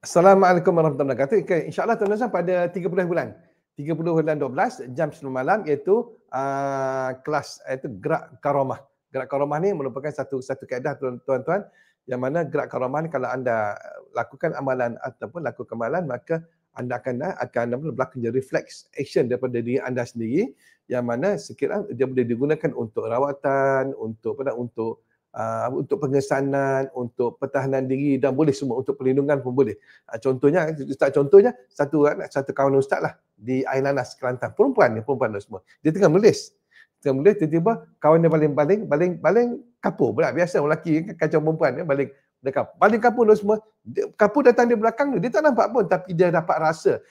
Assalamualaikum warahmatullahi wabarakatuh. Okay, InsyaAllah tuan-tuan pada 30 bulan 12 jam 9 malam iaitu kelas iaitu gerak karomah. Gerak karomah ni merupakan satu kaedah tuan-tuan yang mana gerak karomah ni kalau anda lakukan amalan ataupun lakukan amalan maka anda akan berlaku reflex action daripada diri anda sendiri yang mana sekiranya dia boleh digunakan untuk rawatan, untuk pengesanan, untuk pertahanan diri dan boleh semua untuk perlindungan pun boleh. Contohnya satu kawan ustaz lah di Air Nanas Kelantan. Perempuan tu semua. Dia tengah menulis. Tiba-tiba kawan dia baling kapur pula. Biasa orang lelaki kacau perempuan dia baling kapur tu semua. Kapur datang di belakang dia tak nampak pun tapi dia dapat rasa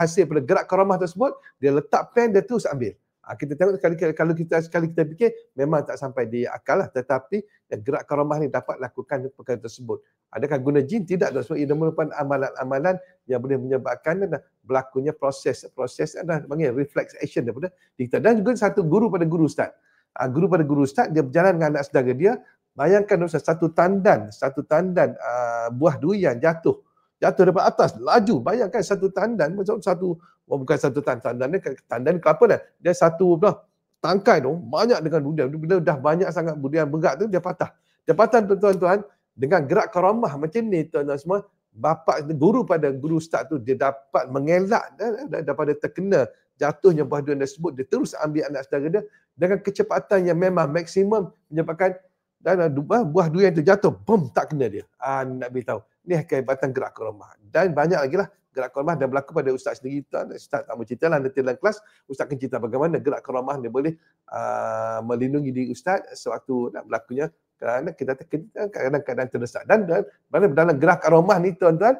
hasil pada gerak karamah tersebut, dia letak pen dia terus ambil. Kita tengok kalau kita fikir memang tak sampai di akal lah, tetapi gerak karamah ni dapat lakukan perkara tersebut. Adakah guna jin? Tidak. Ia merupakan amalan-amalan yang boleh menyebabkan berlakunya proses panggil reflex action daripada kita. Dan juga satu guru pada guru ustaz. Guru pada guru ustaz dia berjalan dengan anak saudara dia. Bayangkan ustaz, satu tandan buah durian jatuh daripada atas, laju. Bayangkan satu tandan, bukan satu tandan kelapa dah. Dia satu tangkai tu, banyak dengan durian. Bila dah banyak sangat durian berat tu, dia patah. Dia patah tuan-tuan, dengan gerak karamah macam ni tuan-tuan semua, guru pada guru ustaz tu, dia dapat mengelak daripada terkena jatuhnya buah durian tersebut. Dia terus ambil anak saudara dia dengan kecepatan yang memang maksimum, menyebabkan buah durian itu jatuh, tak kena dia. Nak beritahu. Ini kehebatan gerak karamah. Dan banyak lagi lah gerak karamah dan berlaku pada ustaz sendiri. Ustaz tak mau cerita lah nanti dalam kelas. Ustaz akan cerita bagaimana gerak karamah dia boleh melindungi diri ustaz sewaktu nak berlakunya kerana kita kadang-kadang terdesak. Dan dalam gerak karamah ni tuan-tuan,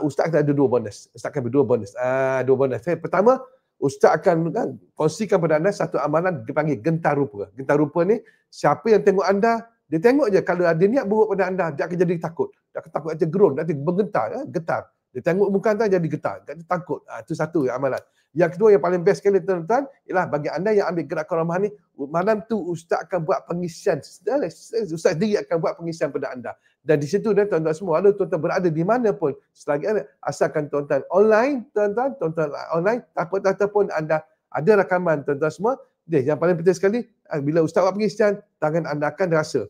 ustaz akan ada dua bonus. Ustaz akan berdua bonus. Dua bonus. Pertama, ustaz akan kongsikan pada anda satu amalan dipanggil gentar rupa. Gentar rupa ni, siapa yang tengok anda, dia tengok je kalau ada niat buruk pada anda, dia akan jadi takut. Dia akan takut, dia gerun, dia bergetar, getar. Dia tengok muka anda jadi getar, dia takut. Itu satu amalan. Yang kedua yang paling best sekali tuan-tuan, ialah bagi anda yang ambil gerak karamah ni, malam tu ustaz akan buat pengisian. Ustaz sendiri akan buat pengisian pada anda. Dan di situ tuan-tuan semua, walau tuan-tuan berada di mana pun, selagi anda asalkan tuan-tuan online, tuan-tuan online, ataupun anda ada rakaman tuan-tuan semua, yang paling penting sekali, bila ustaz buat pengisian, tangan anda akan rasa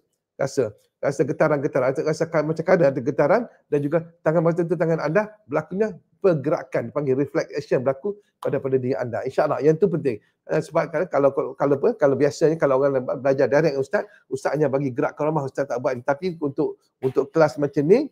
getaran-getaran, rasa macam ada getaran, dan juga tangan anda berlakunya pergerakan, dipanggil reflex action berlaku pada diri anda. InsyaAllah, yang tu penting. Sebab kalau biasanya kalau orang belajar direct ustaz hanya bagi gerak karamah, ustaz tak buat. Tapi untuk kelas macam ni,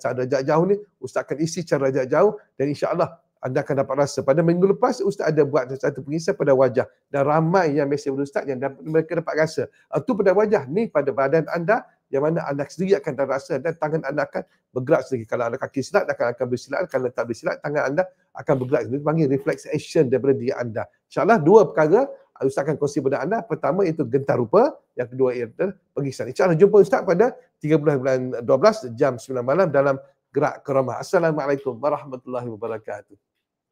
cara jarak jauh ni, ustaz akan isi cara jarak jauh dan insyaAllah anda akan dapat rasa. Pada minggu lepas, ustaz ada buat satu pengisian pada wajah. Dan ramai yang mesej pada ustaz yang mereka dapat rasa. Itu pada wajah, ni pada badan anda, yang mana anda sendiri akan rasa dan tangan anda akan bergerak sendiri. Kalau anda kaki silat, akan bersilat. Kalau tak bersilat, tangan anda akan bergerak. Itu panggil reflex action daripada diri anda. InsyaAllah dua perkara ustaz akan kongsi pada anda. Pertama itu gentar rupa. Yang kedua ialah pengisian. InsyaAllah jumpa ustaz pada 30 bulan 12 jam 9 malam dalam gerak karamah. Assalamualaikum warahmatullahi wabarakatuh.